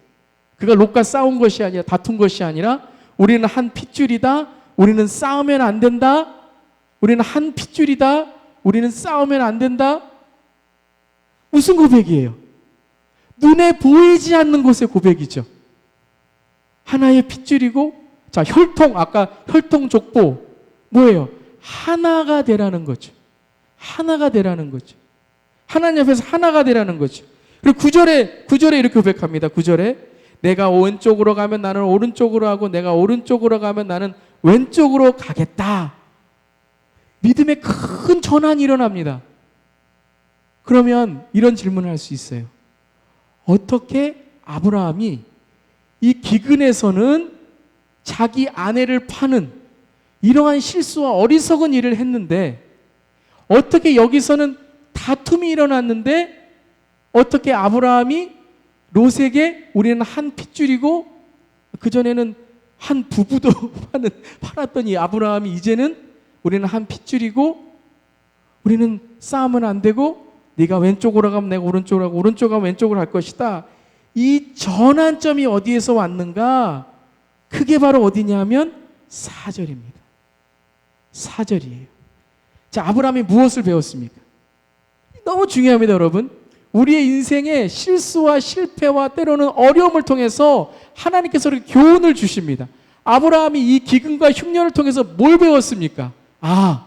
그가 롯과 싸운 것이 아니라, 다툰 것이 아니라 우리는 한 핏줄이다. 우리는 싸우면 안 된다. 우리는 한 핏줄이다. 우리는 싸우면 안 된다. 무슨 고백이에요? 눈에 보이지 않는 곳의 고백이죠. 하나의 핏줄이고, 자, 혈통, 아까 혈통 족보 뭐예요? 하나가 되라는 거죠. 하나가 되라는 거죠. 하나님 앞에서 하나가 되라는 거죠. 그리고 9절에 이렇게 고백합니다. 9절에 내가 왼쪽으로 가면 나는 오른쪽으로 하고 내가 오른쪽으로 가면 나는 왼쪽으로 가겠다. 믿음의 큰 전환이 일어납니다. 그러면 이런 질문을 할 수 있어요. 어떻게 아브라함이 이 기근에서는 자기 아내를 파는 이러한 실수와 어리석은 일을 했는데 어떻게 여기서는 다툼이 일어났는데 어떻게 아브라함이 롯에게 우리는 한 핏줄이고 그전에는 한 부부도 팔았던 이 아브라함이 이제는 우리는 한 핏줄이고 우리는 싸우면 안 되고 네가 왼쪽으로 가면 내가 오른쪽으로 가고 오른쪽으로 가면 왼쪽으로 갈 것이다. 이 전환점이 어디에서 왔는가? 그게 바로 어디냐면 4절입니다. 4절이에요. 자, 아브라함이 무엇을 배웠습니까? 너무 중요합니다, 여러분. 우리의 인생의 실수와 실패와 때로는 어려움을 통해서 하나님께서 이렇게 교훈을 주십니다. 아브라함이 이 기근과 흉년을 통해서 뭘 배웠습니까? 아,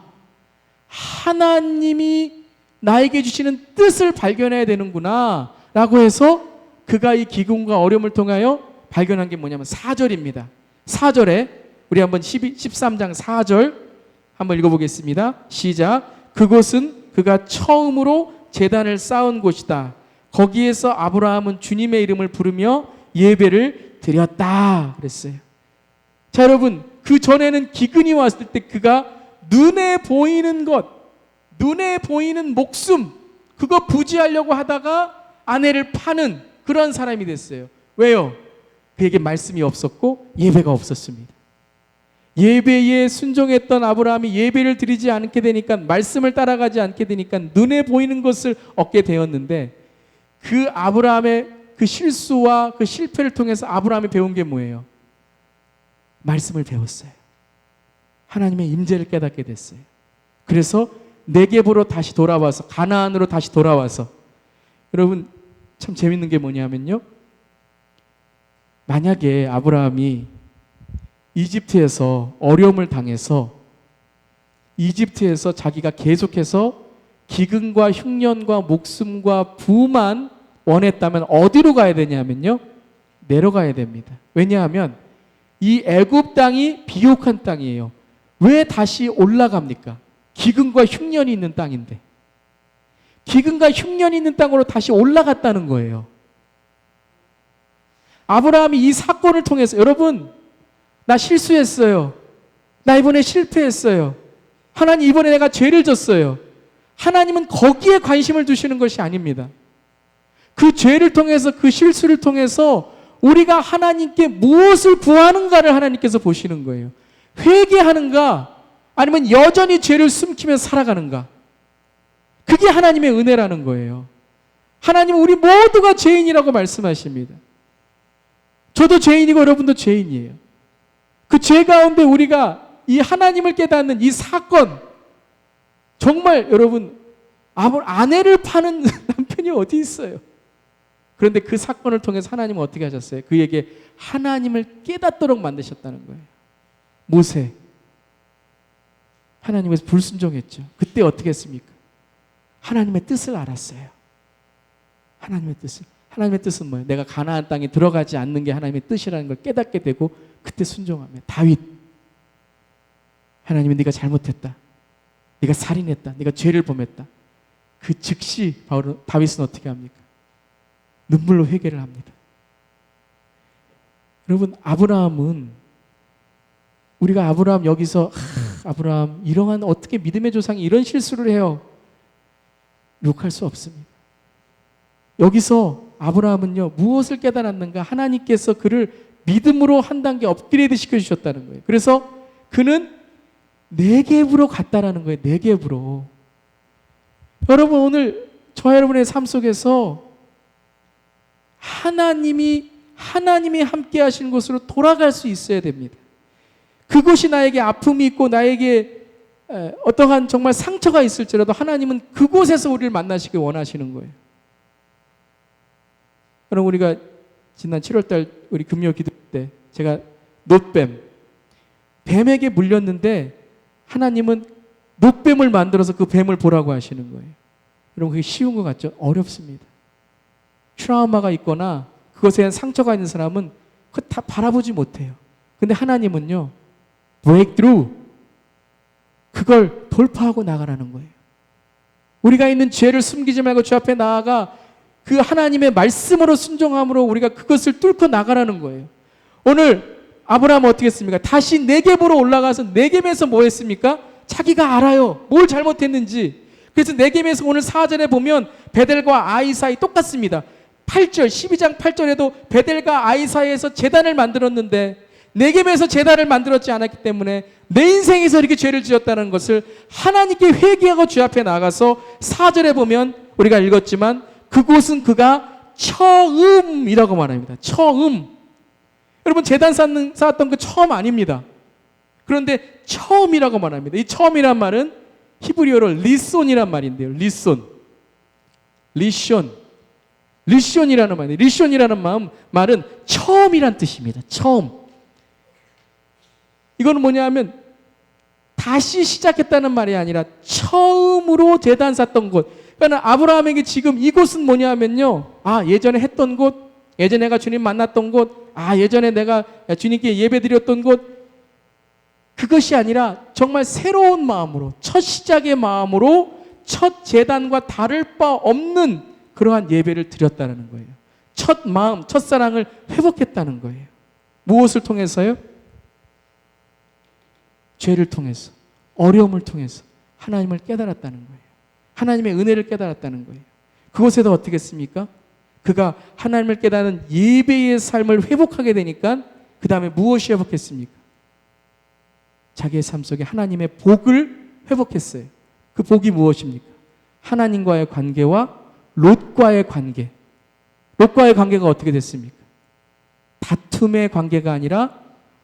하나님이 나에게 주시는 뜻을 발견해야 되는구나 라고 해서 그가 이 기근과 어려움을 통하여 발견한 게 뭐냐면 4절입니다. 4절에 우리 한번 13장 4절 한번 읽어보겠습니다. 시작. 그곳은 그가 처음으로 제단을 쌓은 곳이다. 거기에서 아브라함은 주님의 이름을 부르며 예배를 드렸다 그랬어요. 자, 여러분, 그 전에는 기근이 왔을 때 그가 눈에 보이는 것, 눈에 보이는 목숨, 그거 부지하려고 하다가 아내를 파는 그런 사람이 됐어요. 왜요? 그에게 말씀이 없었고 예배가 없었습니다. 예배에 순종했던 아브라함이 예배를 드리지 않게 되니까, 말씀을 따라가지 않게 되니까 눈에 보이는 것을 얻게 되었는데, 그 아브라함의 그 실수와 그 실패를 통해서 아브라함이 배운 게 뭐예요? 말씀을 배웠어요. 하나님의 임재를 깨닫게 됐어요. 그래서 네겝으로 다시 돌아와서, 가나안으로 다시 돌아와서, 여러분 참 재밌는 게 뭐냐면요, 만약에 아브라함이 이집트에서 어려움을 당해서 이집트에서 자기가 계속해서 기근과 흉년과 목숨과 부만 원했다면 어디로 가야 되냐면요, 내려가야 됩니다. 왜냐하면 이 애굽 땅이 비옥한 땅이에요. 왜 다시 올라갑니까? 기근과 흉년이 있는 땅인데. 기근과 흉년이 있는 땅으로 다시 올라갔다는 거예요. 아브라함이 이 사건을 통해서, 여러분, 나 실수했어요. 나 이번에 실패했어요. 하나님, 이번에 내가 죄를 졌어요. 하나님은 거기에 관심을 두시는 것이 아닙니다. 그 죄를 통해서, 그 실수를 통해서 우리가 하나님께 무엇을 구하는가를 하나님께서 보시는 거예요. 회개하는가, 아니면 여전히 죄를 숨기며 살아가는가. 그게 하나님의 은혜라는 거예요. 하나님은 우리 모두가 죄인이라고 말씀하십니다. 저도 죄인이고 여러분도 죄인이에요. 그 죄 가운데 우리가 이 하나님을 깨닫는 이 사건, 정말 여러분, 아내를 파는 남편이 어디 있어요? 그런데 그 사건을 통해서 하나님은 어떻게 하셨어요? 그에게 하나님을 깨닫도록 만드셨다는 거예요. 모세, 하나님께서 불순종했죠. 그때 어떻게 했습니까? 하나님의 뜻을 알았어요. 하나님의 뜻을. 하나님의 뜻은 뭐예요? 내가 가나안 땅에 들어가지 않는 게 하나님의 뜻이라는 걸 깨닫게 되고 그때 순종하면. 다윗, 하나님은 네가 잘못했다, 네가 살인했다, 네가 죄를 범했다. 그 즉시 다윗은 어떻게 합니까? 눈물로 회개를 합니다. 여러분, 아브라함은, 우리가 아브라함 여기서 아브라함 이러한 어떻게 믿음의 조상이 이런 실수를 해요? 욕할 수 없습니다. 여기서 아브라함은요, 무엇을 깨달았는가? 하나님께서 그를 믿음으로 한 단계 업그레이드 시켜주셨다는 거예요. 그래서 그는 네겝으로 갔다라는 거예요. 네겝으로. 여러분, 오늘 저와 여러분의 삶 속에서 하나님이 함께 하시는 곳으로 돌아갈 수 있어야 됩니다. 그곳이 나에게 아픔이 있고 나에게 어떠한 정말 상처가 있을지라도 하나님은 그곳에서 우리를 만나시길 원하시는 거예요. 여러분, 우리가 지난 7월달 우리 금요 기도 때 제가 뱀에게 물렸는데 하나님은 놋뱀을 만들어서 그 뱀을 보라고 하시는 거예요. 여러분, 그게 쉬운 것 같죠? 어렵습니다. 트라우마가 있거나 그것에 대한 상처가 있는 사람은 그거 다 바라보지 못해요. 근데 하나님은요, breakthrough, 그걸 돌파하고 나가라는 거예요. 우리가 있는 죄를 숨기지 말고 주 앞에 나아가 그 하나님의 말씀으로 순종함으로 우리가 그것을 뚫고 나가라는 거예요. 오늘 아브라함은 어떻게 했습니까? 다시 네겝으로 올라가서 네겝에서 뭐 했습니까? 자기가 알아요, 뭘 잘못했는지. 그래서 네겝에서 오늘 4절에 보면 베델과 아이 사이 똑같습니다. 8절, 12장 8절에도 베델과 아이 사이에서 제단을 만들었는데 네겝에서 제단을 만들었지 않았기 때문에 내 인생에서 이렇게 죄를 지었다는 것을 하나님께 회개하고 주 앞에 나가서 4절에 보면 우리가 읽었지만 그곳은 그가 처음이라고 말합니다. 처음. 여러분, 제단 쌓았던 그 처음 아닙니다. 그런데 처음이라고 말합니다. 이 처음이란 말은 히브리어로 리손이란 말인데요. 리션이라는 말이에요. 리션이라는 말은 처음이란 뜻입니다. 처음. 이거는 뭐냐면 다시 시작했다는 말이 아니라 처음으로 제단 쌓던 곳. 그러니까 아브라함에게 지금 이곳은 뭐냐면요, 예전에 했던 곳, 예전에 내가 주님 만났던 곳, 예전에 내가 주님께 예배드렸던 곳, 그것이 아니라 정말 새로운 마음으로, 첫 시작의 마음으로 첫 제단과 다를 바 없는 그러한 예배를 드렸다는 거예요. 첫 마음, 첫 사랑을 회복했다는 거예요. 무엇을 통해서요? 죄를 통해서, 어려움을 통해서 하나님을 깨달았다는 거예요. 하나님의 은혜를 깨달았다는 거예요. 그곳에도 어떻게 했습니까? 그가 하나님을 깨닫는 예배의 삶을 회복하게 되니까 그 다음에 무엇이 회복했습니까? 자기의 삶 속에 하나님의 복을 회복했어요. 그 복이 무엇입니까? 하나님과의 관계와 롯과의 관계. 롯과의 관계가 어떻게 됐습니까? 다툼의 관계가 아니라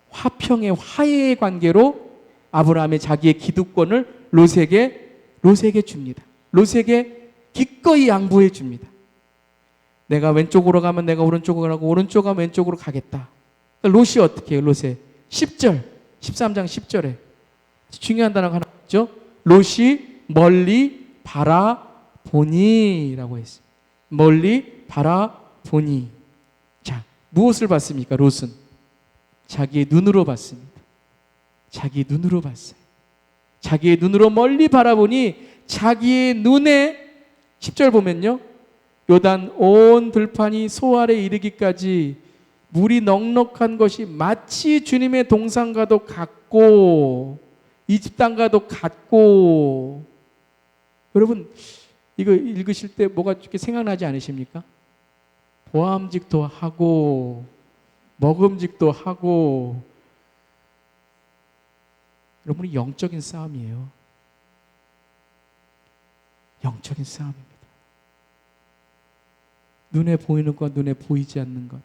화평의 화해의 관계로 아브라함의 자기의 기득권을 롯에게 줍니다. 롯에게 기꺼이 양보해 줍니다. 내가 왼쪽으로 가면 내가 오른쪽으로 가고 오른쪽 가면 왼쪽으로 가겠다. 그러니까 롯이 어떻게 해요? 10절, 13장 10절에 중요한 단어가 하나 있죠. 롯이 멀리 바라보니 라고 했어요. 멀리 바라보니. 자, 무엇을 봤습니까? 롯은 자기의 눈으로 봤습니다. 자기의 눈으로 봤어요. 자기의 눈으로 멀리 바라보니 자기의 눈에 10절 보면요, 요단 온 들판이 소알에 이르기까지 물이 넉넉한 것이 마치 주님의 동산과도 같고 이 집 땅과도 같고. 여러분 이거 읽으실 때 뭐가 이렇게 생각나지 않으십니까? 보암직도 하고 먹음직도 하고. 여러분이 영적인 싸움이에요. 영적인 싸움입니다. 눈에 보이는 것, 눈에 보이지 않는 것.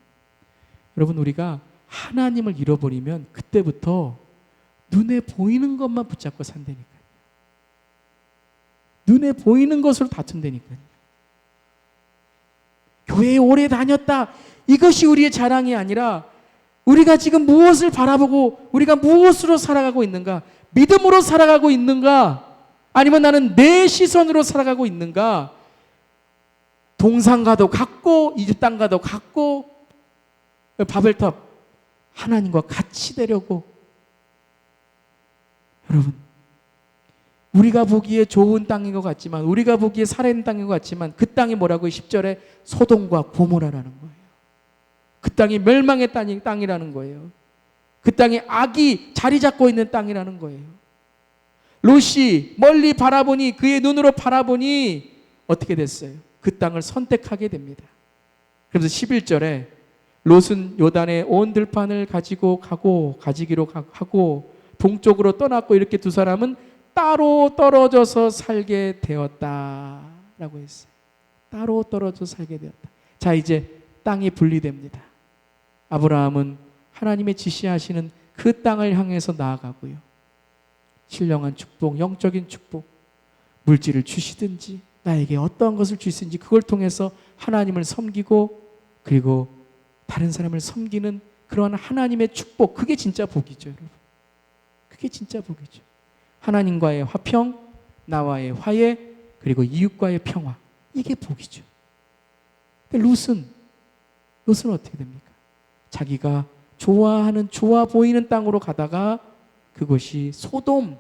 여러분 우리가 하나님을 잃어버리면 그때부터 눈에 보이는 것만 붙잡고 산다니까요. 눈에 보이는 것으로 다툰다니까요. 교회에 오래 다녔다, 이것이 우리의 자랑이 아니라 우리가 지금 무엇을 바라보고 우리가 무엇으로 살아가고 있는가, 믿음으로 살아가고 있는가, 아니면 나는 내 시선으로 살아가고 있는가. 동산과도 같고 이 집 땅과도 같고 바벨탑 하나님과 같이 되려고. 여러분 우리가 보기에 좋은 땅인 것 같지만, 우리가 보기에 살아있는 땅인 것 같지만 그 땅이 뭐라고요? 10절에 소돔과 고모라라는 거예요. 그 땅이 멸망의 땅이라는 거예요. 그 땅에 악이 자리 잡고 있는 땅이라는 거예요. 롯이 멀리 바라보니, 그의 눈으로 바라보니 어떻게 됐어요? 그 땅을 선택하게 됩니다. 그래서 11절에 롯은 요단의 온 들판을 가지고 가고 가지기로 하고 동쪽으로 떠났고, 이렇게 두 사람은 따로 떨어져서 살게 되었다라고 했어요. 따로 떨어져 살게 되었다. 자, 이제 땅이 분리됩니다. 아브라함은 하나님의 지시하시는 그 땅을 향해서 나아가고요. 신령한 축복, 영적인 축복, 물질을 주시든지 나에게 어떠한 것을 주시든지 그걸 통해서 하나님을 섬기고 그리고 다른 사람을 섬기는 그러한 하나님의 축복, 그게 진짜 복이죠, 여러분. 그게 진짜 복이죠. 하나님과의 화평, 나와의 화해, 그리고 이웃과의 평화, 이게 복이죠. 근데 롯은 어떻게 됩니까? 자기가 좋아하는, 좋아 보이는 땅으로 가다가 그곳이 소돔,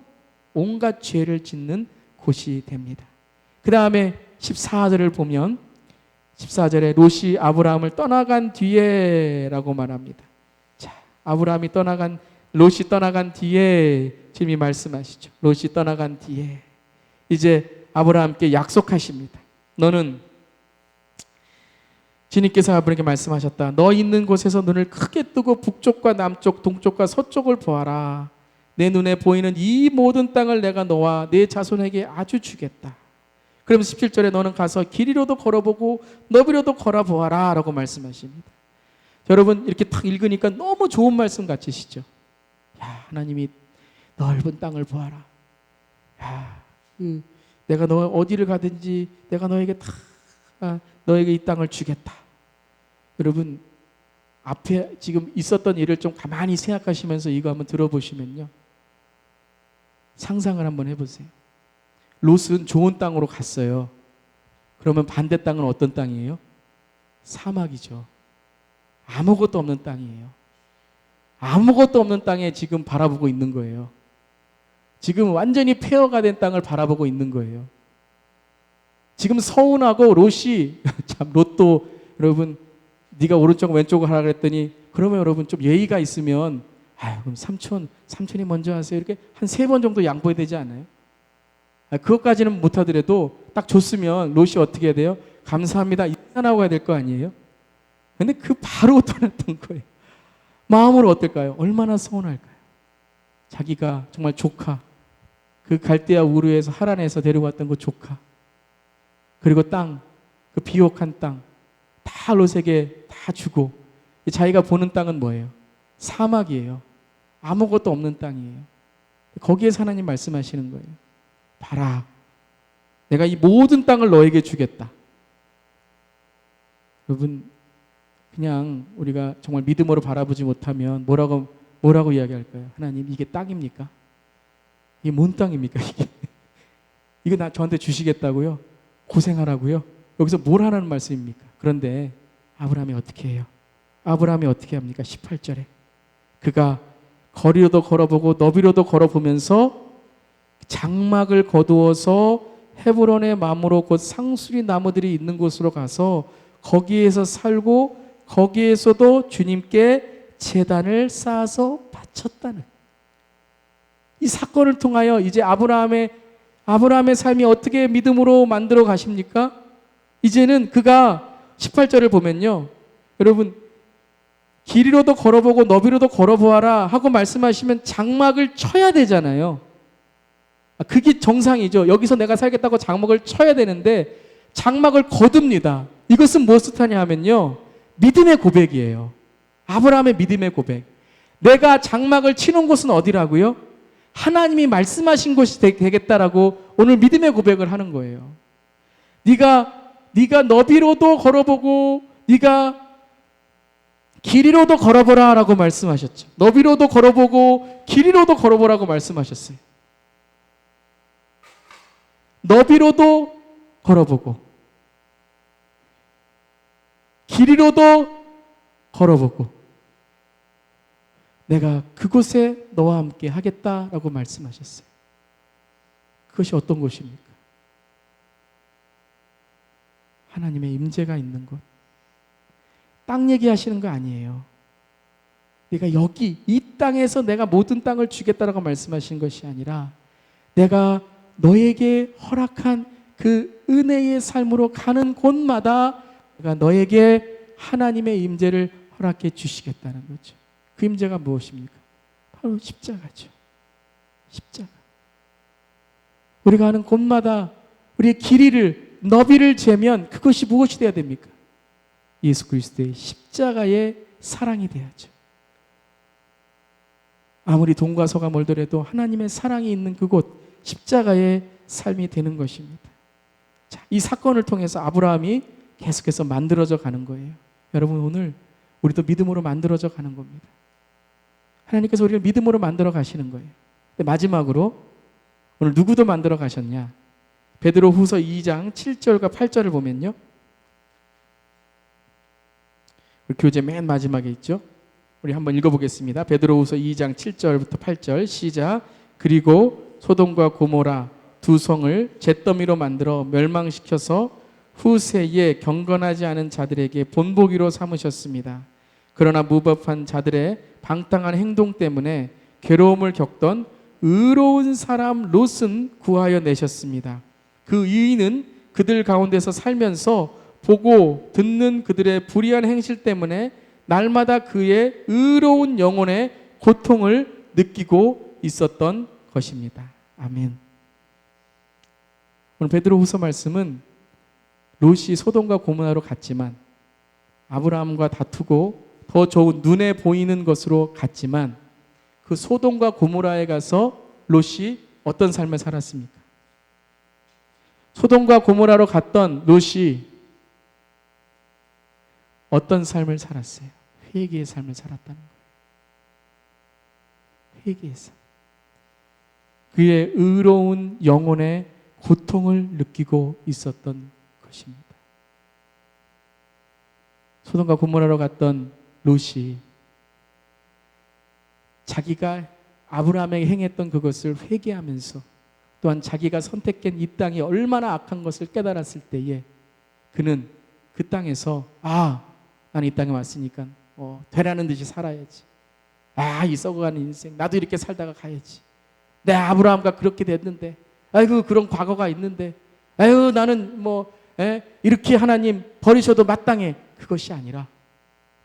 온갖 죄를 짓는 곳이 됩니다. 그 다음에 14절을 보면 14절에 롯이 아브라함을 떠나간 뒤에 라고 말합니다. 자, 롯이 떠나간 뒤에 주님이 말씀하시죠. 롯이 떠나간 뒤에 이제 아브라함께 약속하십니다. 너는, 주님께서 아브라함에게 말씀하셨다. 너 있는 곳에서 눈을 크게 뜨고 북쪽과 남쪽, 동쪽과 서쪽을 보아라. 내 눈에 보이는 이 모든 땅을 내가 너와 내 자손에게 아주 주겠다. 그러면서 17절에 너는 가서 길이로도 걸어보고 너비로도 걸어보아라 라고 말씀하십니다. 여러분 이렇게 딱 읽으니까 너무 좋은 말씀 같으시죠? 야, 하나님이 넓은 땅을 보아라. 야, 내가 너 어디를 가든지 내가 너에게 너에게 이 땅을 주겠다. 여러분 앞에 지금 있었던 일을 좀 가만히 생각하시면서 이거 한번 들어보시면요, 상상을 한번 해보세요. 롯은 좋은 땅으로 갔어요. 그러면 반대 땅은 어떤 땅이에요? 사막이죠. 아무것도 없는 땅이에요. 아무것도 없는 땅에 지금 바라보고 있는 거예요. 지금 완전히 폐허가 된 땅을 바라보고 있는 거예요. 지금 서운하고 롯이 참, 롯도 여러분 네가 오른쪽 왼쪽을 하라 그랬더니 그러면 여러분 좀 예의가 있으면 그럼 삼촌이 먼저 하세요. 이렇게 한 3번 정도 양보해야 되지 않아요? 그것까지는 못하더라도 딱 줬으면 롯이 어떻게 해야 돼요? 감사합니다, 인사하고 가야 될 거 아니에요? 근데 그 바로 떠났던 거예요. 마음으로 어떨까요? 얼마나 서운할까요? 자기가 정말 조카, 그 갈대아 우르에서 하란에서 데려왔던 그 조카, 그리고 땅, 그 비옥한 땅 다 롯에게 다 주고, 자기가 보는 땅은 뭐예요? 사막이에요. 아무것도 없는 땅이에요. 거기에서 하나님 말씀하시는 거예요. 봐라, 내가 이 모든 땅을 너에게 주겠다. 여러분 그냥 우리가 정말 믿음으로 바라보지 못하면 뭐라고 뭐라고 이야기할까요? 하나님, 이게 땅입니까? 이게 뭔 땅입니까? 이게 이거 저한테 주시겠다고요? 고생하라고요? 여기서 뭘 하라는 말씀입니까? 그런데 아브라함이 어떻게 해요? 아브라함이 어떻게 합니까? 18절에 그가 거리로도 걸어보고 너비로도 걸어보면서 장막을 거두어서 헤브론의 마무로 곧 상수리 나무들이 있는 곳으로 가서 거기에서 살고 거기에서도 주님께 제단을 쌓아서 바쳤다는 이 사건을 통하여 이제 아브라함의 삶이 어떻게 믿음으로 만들어 가십니까? 이제는 그가 18절을 보면요, 여러분, 길이로도 걸어보고 너비로도 걸어보아라 하고 말씀하시면 장막을 쳐야 되잖아요. 그게 정상이죠. 여기서 내가 살겠다고 장막을 쳐야 되는데 장막을 거둡니다. 이것은 무엇을 뜻하냐 하면요, 믿음의 고백이에요. 아브라함의 믿음의 고백. 내가 장막을 치는 곳은 어디라고요? 하나님이 말씀하신 곳이 되겠다라고 오늘 믿음의 고백을 하는 거예요. 네가 너비로도 걸어보고 네가 길이로도 걸어보라 라고 말씀하셨죠. 너비로도 걸어보고 길이로도 걸어보라고 말씀하셨어요. 너비로도 걸어보고 길이로도 걸어보고 내가 그곳에 너와 함께 하겠다라고 말씀하셨어요. 그것이 어떤 곳입니까? 하나님의 임재가 있는 곳. 땅 얘기하시는 거 아니에요. 내가 여기 이 땅에서 내가 모든 땅을 주겠다라고 말씀하신 것이 아니라 내가 너에게 허락한 그 은혜의 삶으로 가는 곳마다 내가 너에게 하나님의 임재를 허락해 주시겠다는 거죠. 그 임재가 무엇입니까? 바로 십자가죠. 십자가. 우리가 하는 곳마다 우리의 길이를 너비를 재면 그것이 무엇이 되어야 됩니까? 예수 그리스도의 십자가의 사랑이 돼야죠. 아무리 돈과 서가 멀더라도 하나님의 사랑이 있는 그곳 십자가의 삶이 되는 것입니다. 자, 이 사건을 통해서 아브라함이 계속해서 만들어져 가는 거예요. 여러분, 오늘 우리도 믿음으로 만들어져 가는 겁니다. 하나님께서 우리를 믿음으로 만들어 가시는 거예요. 근데 마지막으로 오늘 누구도 만들어 가셨냐? 베드로후서 2장 7절과 8절을 보면요, 우리 교재 맨 마지막에 있죠. 우리 한번 읽어보겠습니다. 베드로후서 2장 7절부터 8절 시작. 그리고 소돔과 고모라 두 성을 잿더미로 만들어 멸망시켜서 후세에 경건하지 않은 자들에게 본보기로 삼으셨습니다. 그러나 무법한 자들의 방탕한 행동 때문에 괴로움을 겪던 의로운 사람 롯은 구하여 내셨습니다. 그 의인은 그들 가운데서 살면서 보고 듣는 그들의 불의한 행실 때문에 날마다 그의 의로운 영혼의 고통을 느끼고 있었던 것입니다. 아멘. 오늘 베드로후서 말씀은 롯이 소돔과 고모라로 갔지만 아브라함과 다투고 더 좋은 눈에 보이는 것으로 갔지만 그 소돔과 고모라에 가서 롯이 어떤 삶을 살았습니까? 소돔과 고모라로 갔던 롯이 어떤 삶을 살았어요? 회개의 삶을 살았다는 거예요. 회개의 삶. 그의 의로운 영혼의 고통을 느끼고 있었던 것입니다. 소돔과 고모라로 갔던 롯이 자기가 아브라함에게 행했던 그것을 회개하면서 또한 자기가 선택한 이 땅이 얼마나 악한 것을 깨달았을 때에 그는 그 땅에서 나는 이 땅에 왔으니까 되라는 듯이 살아야지. 이 썩어가는 인생 나도 이렇게 살다가 가야지. 내 아브라함과 그렇게 됐는데 아이고 그런 과거가 있는데 아유 나는 이렇게 하나님 버리셔도 마땅해. 그것이 아니라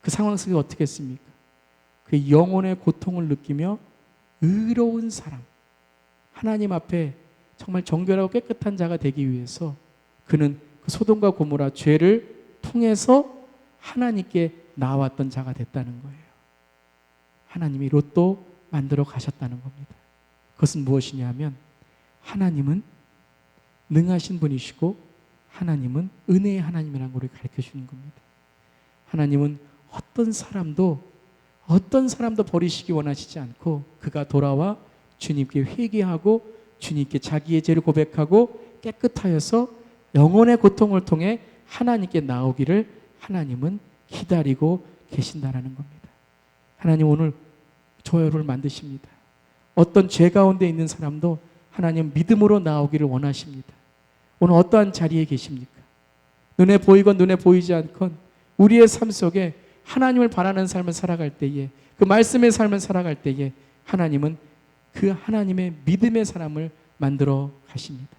그 상황 속에 어떻게 했습니까? 그 영혼의 고통을 느끼며 의로운 사람, 하나님 앞에 정말 정결하고 깨끗한 자가 되기 위해서 그는 그 소돔과 고모라 죄를 통해서 하나님께 나왔던 자가 됐다는 거예요. 하나님이 롯도 만들어 가셨다는 겁니다. 그것은 무엇이냐 하면 하나님은 능하신 분이시고 하나님은 은혜의 하나님이라는 걸 가르쳐 주는 겁니다. 하나님은 어떤 사람도 어떤 사람도 버리시기 원하시지 않고 그가 돌아와 주님께 회개하고 주님께 자기의 죄를 고백하고 깨끗하여서 영혼의 고통을 통해 하나님께 나오기를 하나님은 기다리고 계신다라는 겁니다. 하나님 오늘 저를 만드십니다. 어떤 죄 가운데 있는 사람도 하나님 믿음으로 나오기를 원하십니다. 오늘 어떠한 자리에 계십니까? 눈에 보이건 눈에 보이지 않건 우리의 삶 속에 하나님을 바라는 삶을 살아갈 때에, 그 말씀의 삶을 살아갈 때에 하나님은 그 하나님의 믿음의 사람을 만들어 가십니다.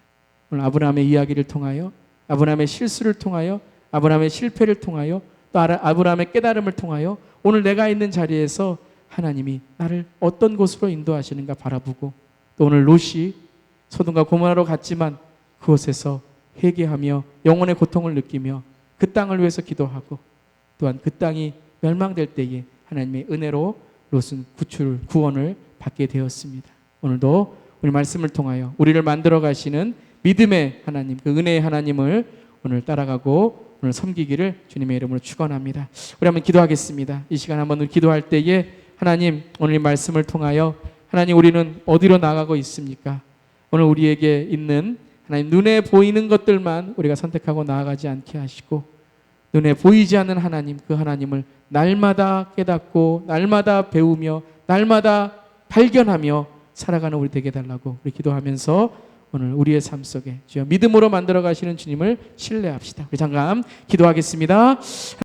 오늘 아브라함의 이야기를 통하여, 아브라함의 실수를 통하여, 아브라함의 실패를 통하여, 또 아브라함의 깨달음을 통하여 오늘 내가 있는 자리에서 하나님이 나를 어떤 곳으로 인도하시는가 바라보고, 또 오늘 롯이 소돔과 고모라로 갔지만 그곳에서 회개하며 영혼의 고통을 느끼며 그 땅을 위해서 기도하고, 또한 그 땅이 멸망될 때에 하나님의 은혜로 롯은 구원을 받게 되었습니다. 오늘도 우리 말씀을 통하여 우리를 만들어 가시는 믿음의 하나님, 그 은혜의 하나님을 오늘 따라가고 오늘 섬기기를 주님의 이름으로 축원합니다. 우리 한번 기도하겠습니다. 이 시간 한번 우리 기도할 때에 하나님, 오늘 이 말씀을 통하여 하나님, 우리는 어디로 나가고 있습니까? 오늘 우리에게 있는 하나님, 눈에 보이는 것들만 우리가 선택하고 나아가지 않게 하시고, 눈에 보이지 않는 하나님, 그 하나님을 날마다 깨닫고 날마다 배우며 날마다 발견하며 살아가는 우리 되게 해달라고 우리 기도하면서 오늘 우리의 삶 속에 주여 믿음으로 만들어 가시는 주님을 신뢰합시다. 우리 잠깐 기도하겠습니다.